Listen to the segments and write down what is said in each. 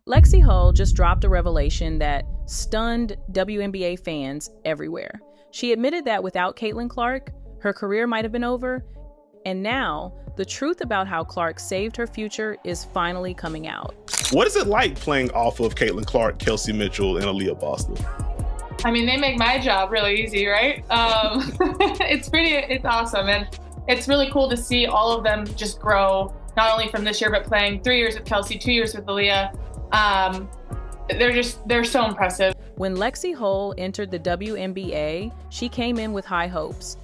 Lexie Hull just dropped a revelation that stunned WNBA fans everywhere. She admitted that without Caitlyn Clark, her career might have been over, and now the truth about how Clark saved her future is finally coming out. What is it like playing off of Caitlyn Clark, Kelsey Mitchell, and Aaliyah Boston? I mean, they make my job really easy, right? It's awesome. And it's really cool to see all of them just grow, not only from this year, but playing 3 years with Kelsey, 2 years with Aaliyah. They're so impressive. When Lexie Hull entered the WNBA, she came in with high hopes.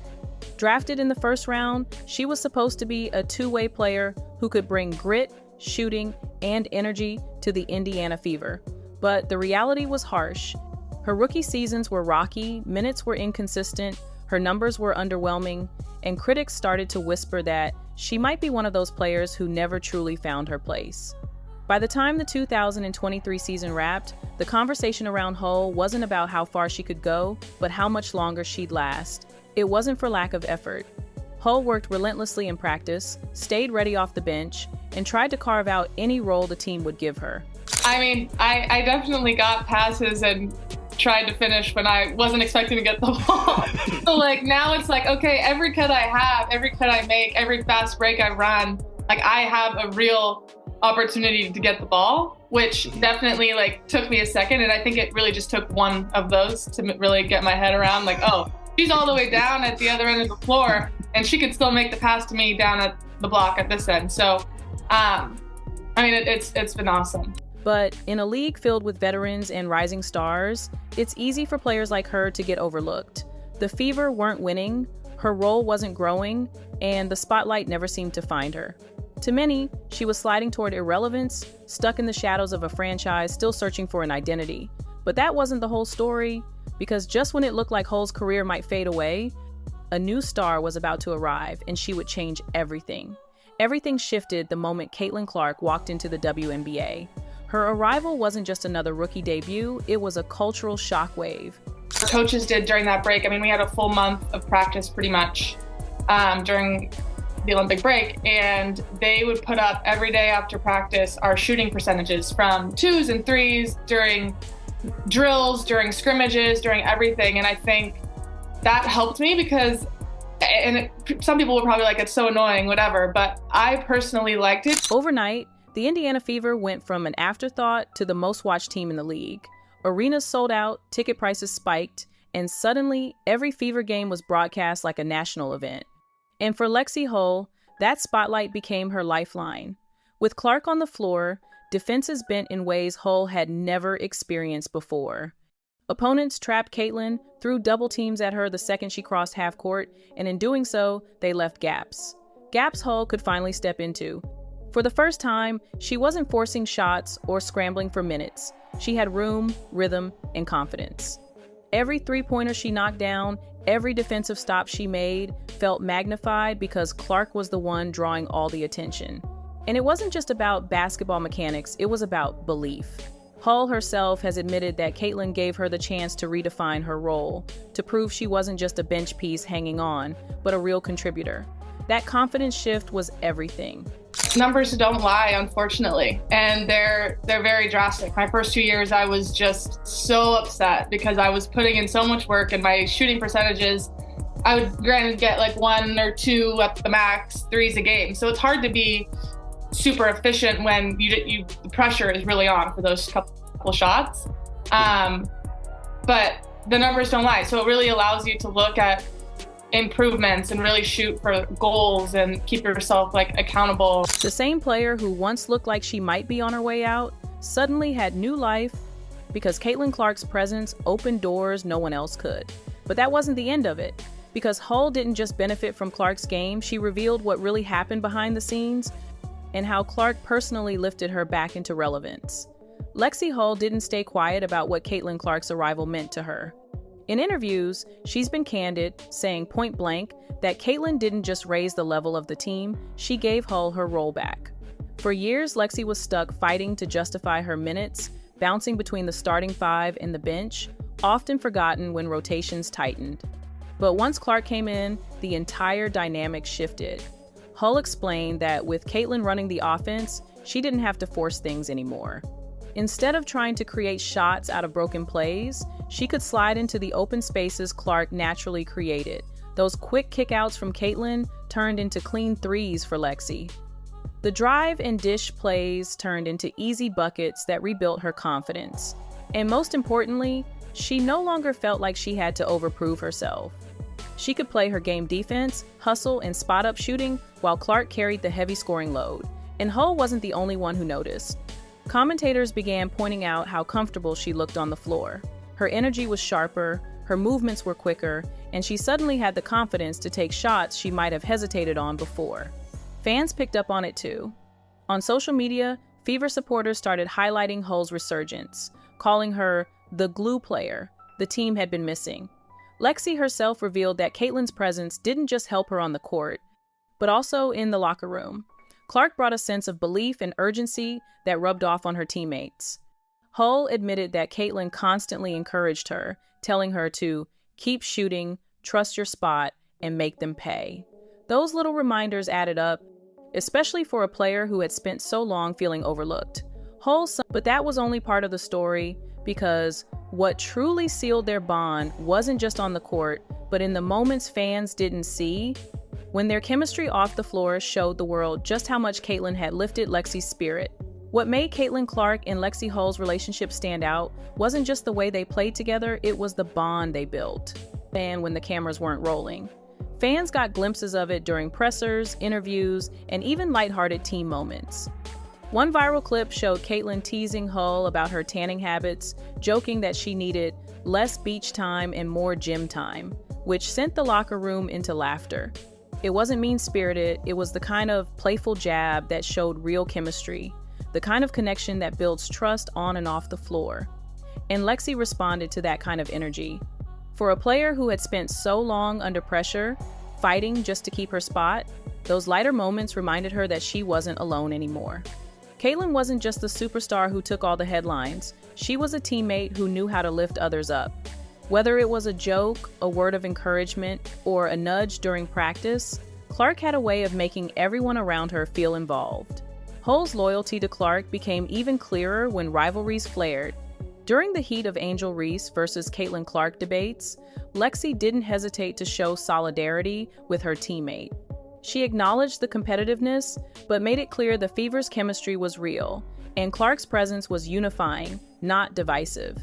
Drafted in the first round, she was supposed to be a two-way player who could bring grit, shooting, and energy to the Indiana Fever. But the reality was harsh. Her rookie seasons were rocky, minutes were inconsistent, her numbers were underwhelming, and critics started to whisper that she might be one of those players who never truly found her place. By the time the 2023 season wrapped, the conversation around Hull wasn't about how far she could go, but how much longer she'd last. It wasn't for lack of effort. Hull worked relentlessly in practice, stayed ready off the bench, and tried to carve out any role the team would give her. I mean, I definitely got passes and tried to finish when I wasn't expecting to get the ball. So now it's okay, every cut I have, every cut I make, every fast break I run, I have a real opportunity to get the ball, which definitely took me a second. And I think it really just took one of those to really get my head around oh, she's all the way down at the other end of the floor and she could still make the pass to me down at the block at this end. So, I mean, it's been awesome. But in a league filled with veterans and rising stars, it's easy for players like her to get overlooked. The Fever weren't winning, her role wasn't growing, and the spotlight never seemed to find her. To many, she was sliding toward irrelevance, stuck in the shadows of a franchise still searching for an identity. But that wasn't the whole story, because just when it looked like Hull's career might fade away, a new star was about to arrive, and she would change everything. Everything shifted the moment Caitlyn Clark walked into the WNBA. Her arrival wasn't just another rookie debut, it was a cultural shockwave. Our coaches did during that break. I mean, we had a full month of practice pretty much during the Olympic break, and they would put up every day after practice our shooting percentages from 2s and 3s during drills, during scrimmages, during everything. And I think that helped me because, some people were probably it's so annoying, whatever, but I personally liked it. Overnight, the Indiana Fever went from an afterthought to the most watched team in the league. Arenas sold out, ticket prices spiked, and suddenly every Fever game was broadcast like a national event. And for Lexie Hull, that spotlight became her lifeline. With Clark on the floor, defenses bent in ways Hull had never experienced before. Opponents trapped Caitlyn, threw double teams at her the second she crossed half court, and in doing so, they left gaps. Gaps Hull could finally step into. For the first time, she wasn't forcing shots or scrambling for minutes. She had room, rhythm, and confidence. Every three-pointer she knocked down, every defensive stop she made felt magnified because Clark was the one drawing all the attention. And it wasn't just about basketball mechanics, it was about belief. Hull herself has admitted that Caitlyn gave her the chance to redefine her role, to prove she wasn't just a bench piece hanging on, but a real contributor. That confidence shift was everything. Numbers don't lie, unfortunately, and they're very drastic. My first 2 years, I was just so upset because I was putting in so much work, and my shooting percentages, I would granted get 1 or 2 at the max, 3s a game. So it's hard to be super efficient when the pressure is really on for those couple shots. But the numbers don't lie, so it really allows you to look at improvements and really shoot for goals and keep yourself accountable. The same player who once looked like she might be on her way out suddenly had new life because Caitlyn Clark's presence opened doors no one else could. But that wasn't the end of it. Because Hull didn't just benefit from Clark's game, she revealed what really happened behind the scenes and how Clark personally lifted her back into relevance. Lexie Hull didn't stay quiet about what Caitlyn Clark's arrival meant to her. In interviews, she's been candid, saying point blank that Caitlyn didn't just raise the level of the team, she gave Hull her role back. For years, Lexie was stuck fighting to justify her minutes, bouncing between the starting 5 and the bench, often forgotten when rotations tightened. But once Clark came in, the entire dynamic shifted. Hull explained that with Caitlyn running the offense, she didn't have to force things anymore. Instead of trying to create shots out of broken plays, she could slide into the open spaces Clark naturally created. Those quick kickouts from Caitlyn turned into clean threes for Lexi. The drive and dish plays turned into easy buckets that rebuilt her confidence. And most importantly, she no longer felt like she had to overprove herself. She could play her game defense, hustle, and spot-up shooting while Clark carried the heavy scoring load. And Hull wasn't the only one who noticed. Commentators began pointing out how comfortable she looked on the floor. Her energy was sharper, her movements were quicker, and she suddenly had the confidence to take shots she might have hesitated on before. Fans picked up on it too. On social media, Fever supporters started highlighting Hull's resurgence, calling her the glue player the team had been missing. Lexi herself revealed that Caitlyn's presence didn't just help her on the court, but also in the locker room. Clark brought a sense of belief and urgency that rubbed off on her teammates. Hull admitted that Caitlyn constantly encouraged her, telling her to keep shooting, trust your spot, and make them pay. Those little reminders added up, especially for a player who had spent so long feeling overlooked. But that was only part of the story, because what truly sealed their bond wasn't just on the court, but in the moments fans didn't see, when their chemistry off the floor showed the world just how much Caitlyn had lifted Lexi's spirit. What made Caitlyn Clark and Lexie Hull's relationship stand out wasn't just the way they played together, it was the bond they built. And when the cameras weren't rolling. Fans got glimpses of it during pressers, interviews, and even lighthearted team moments. One viral clip showed Caitlyn teasing Hull about her tanning habits, joking that she needed less beach time and more gym time, which sent the locker room into laughter. It wasn't mean-spirited, it was the kind of playful jab that showed real chemistry, the kind of connection that builds trust on and off the floor. And Lexi responded to that kind of energy. For a player who had spent so long under pressure, fighting just to keep her spot, those lighter moments reminded her that she wasn't alone anymore. Caitlyn wasn't just the superstar who took all the headlines. She was a teammate who knew how to lift others up. Whether it was a joke, a word of encouragement, or a nudge during practice, Clark had a way of making everyone around her feel involved. Hull's loyalty to Clark became even clearer when rivalries flared. During the heat of Angel Reese versus Caitlyn Clark debates, Lexi didn't hesitate to show solidarity with her teammate. She acknowledged the competitiveness, but made it clear the Fever's chemistry was real, and Clark's presence was unifying, not divisive.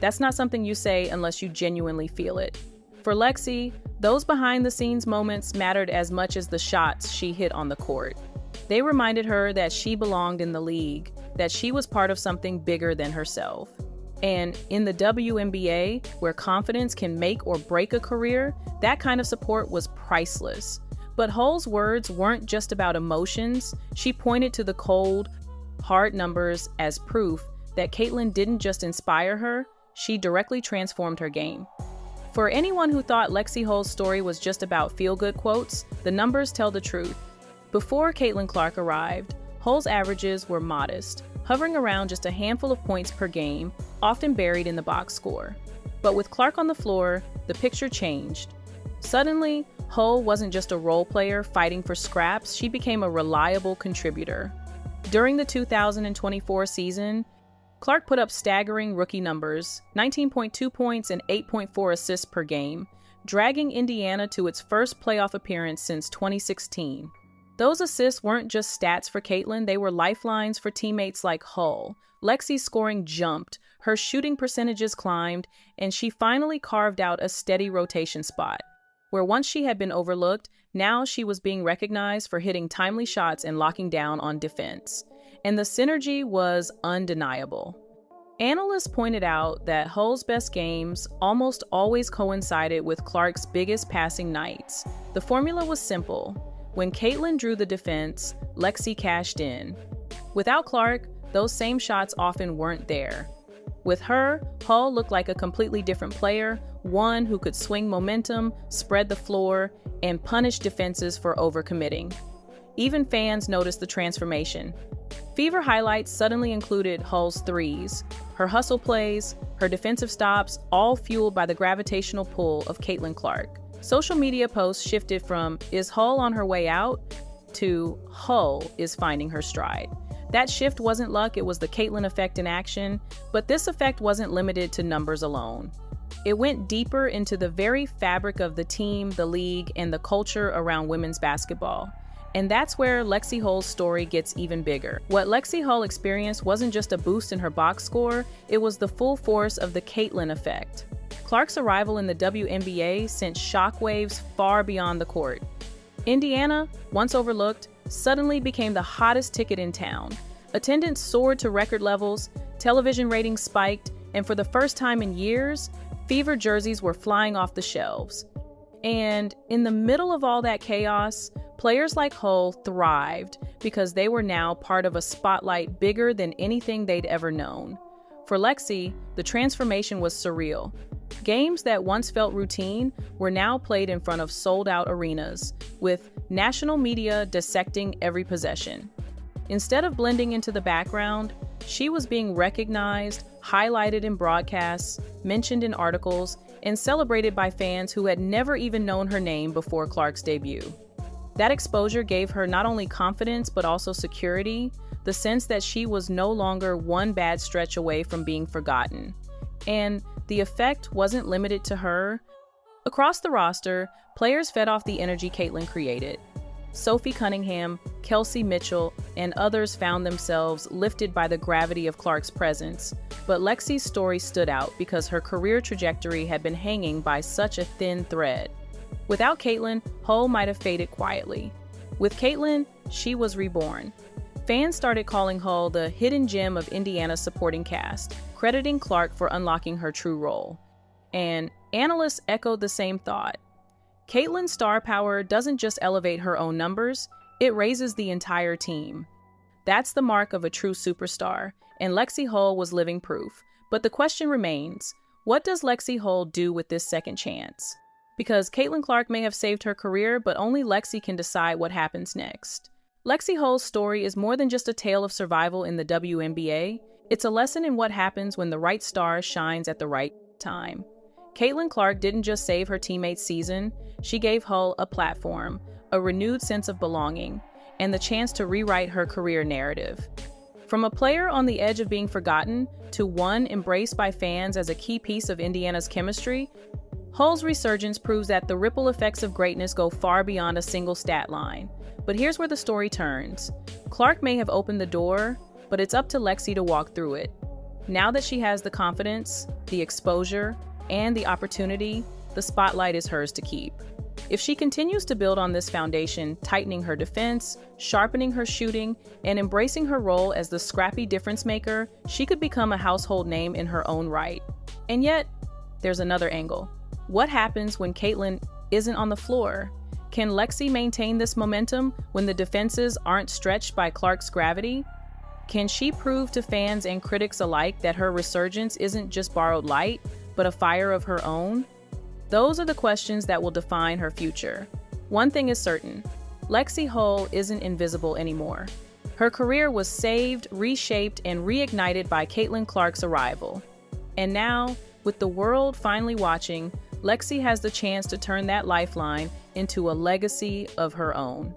That's not something you say unless you genuinely feel it. For Lexi, those behind-the-scenes moments mattered as much as the shots she hit on the court. They reminded her that she belonged in the league, that she was part of something bigger than herself. And in the WNBA, where confidence can make or break a career, that kind of support was priceless. But Hull's words weren't just about emotions. She pointed to the cold, hard numbers as proof that Caitlyn didn't just inspire her, she directly transformed her game. For anyone who thought Lexie Hull's story was just about feel-good quotes, the numbers tell the truth. Before Caitlyn Clark arrived, Hull's averages were modest, hovering around just a handful of points per game, often buried in the box score. But with Clark on the floor, the picture changed. Suddenly, Hull wasn't just a role player fighting for scraps, she became a reliable contributor. During the 2024 season, Clark put up staggering rookie numbers, 19.2 points and 8.4 assists per game, dragging Indiana to its first playoff appearance since 2016. Those assists weren't just stats for Caitlyn, they were lifelines for teammates like Hull. Lexi's scoring jumped, her shooting percentages climbed, and she finally carved out a steady rotation spot. Where once she had been overlooked, now she was being recognized for hitting timely shots and locking down on defense. And the synergy was undeniable. Analysts pointed out that Hull's best games almost always coincided with Clark's biggest passing nights. The formula was simple. When Caitlyn drew the defense, Lexi cashed in. Without Clark, those same shots often weren't there. With her, Hull looked like a completely different player, one who could swing momentum, spread the floor, and punish defenses for overcommitting. Even fans noticed the transformation. Fever highlights suddenly included Hull's threes, her hustle plays, her defensive stops, all fueled by the gravitational pull of Caitlyn Clark. Social media posts shifted from "Is Hull on her way out?" to "Hull is finding her stride." That shift wasn't luck, it was the Caitlyn effect in action, but this effect wasn't limited to numbers alone. It went deeper into the very fabric of the team, the league, and the culture around women's basketball. And that's where Lexie Hull's story gets even bigger. What Lexie Hull experienced wasn't just a boost in her box score, it was the full force of the Caitlyn effect. Clark's arrival in the WNBA sent shockwaves far beyond the court. Indiana, once overlooked, suddenly became the hottest ticket in town. Attendance soared to record levels, television ratings spiked, and for the first time in years, Fever jerseys were flying off the shelves. And in the middle of all that chaos, players like Hull thrived because they were now part of a spotlight bigger than anything they'd ever known. For Lexi, the transformation was surreal. Games that once felt routine were now played in front of sold-out arenas, with national media dissecting every possession. Instead of blending into the background, she was being recognized, highlighted in broadcasts, mentioned in articles, and celebrated by fans who had never even known her name before Clark's debut. That exposure gave her not only confidence but also security, the sense that she was no longer one bad stretch away from being forgotten. And the effect wasn't limited to her. Across the roster, players fed off the energy Caitlyn created. Sophie Cunningham, Kelsey Mitchell, and others found themselves lifted by the gravity of Clark's presence. But Lexi's story stood out because her career trajectory had been hanging by such a thin thread. Without Caitlyn, Hull might have faded quietly. With Caitlyn, she was reborn. Fans started calling Hull the hidden gem of Indiana's supporting cast, crediting Clark for unlocking her true role. And analysts echoed the same thought. Caitlyn's star power doesn't just elevate her own numbers, it raises the entire team. That's the mark of a true superstar, and Lexie Hull was living proof. But the question remains, what does Lexie Hull do with this second chance? Because Caitlyn Clark may have saved her career, but only Lexie can decide what happens next. Lexie Hull's story is more than just a tale of survival in the WNBA. It's a lesson in what happens when the right star shines at the right time. Caitlyn Clark didn't just save her teammates' season, she gave Hull a platform, a renewed sense of belonging, and the chance to rewrite her career narrative. From a player on the edge of being forgotten to one embraced by fans as a key piece of Indiana's chemistry, Hull's resurgence proves that the ripple effects of greatness go far beyond a single stat line. But here's where the story turns. Clark may have opened the door, but it's up to Lexie to walk through it. Now that she has the confidence, the exposure, and the opportunity, the spotlight is hers to keep. If she continues to build on this foundation, tightening her defense, sharpening her shooting, and embracing her role as the scrappy difference maker, she could become a household name in her own right. And yet, there's another angle. What happens when Caitlyn isn't on the floor? Can Lexie maintain this momentum when the defenses aren't stretched by Clark's gravity? Can she prove to fans and critics alike that her resurgence isn't just borrowed light, but a fire of her own? Those are the questions that will define her future. One thing is certain, Lexie Hull isn't invisible anymore. Her career was saved, reshaped, and reignited by Caitlyn Clark's arrival. And now, with the world finally watching, Lexie has the chance to turn that lifeline into a legacy of her own.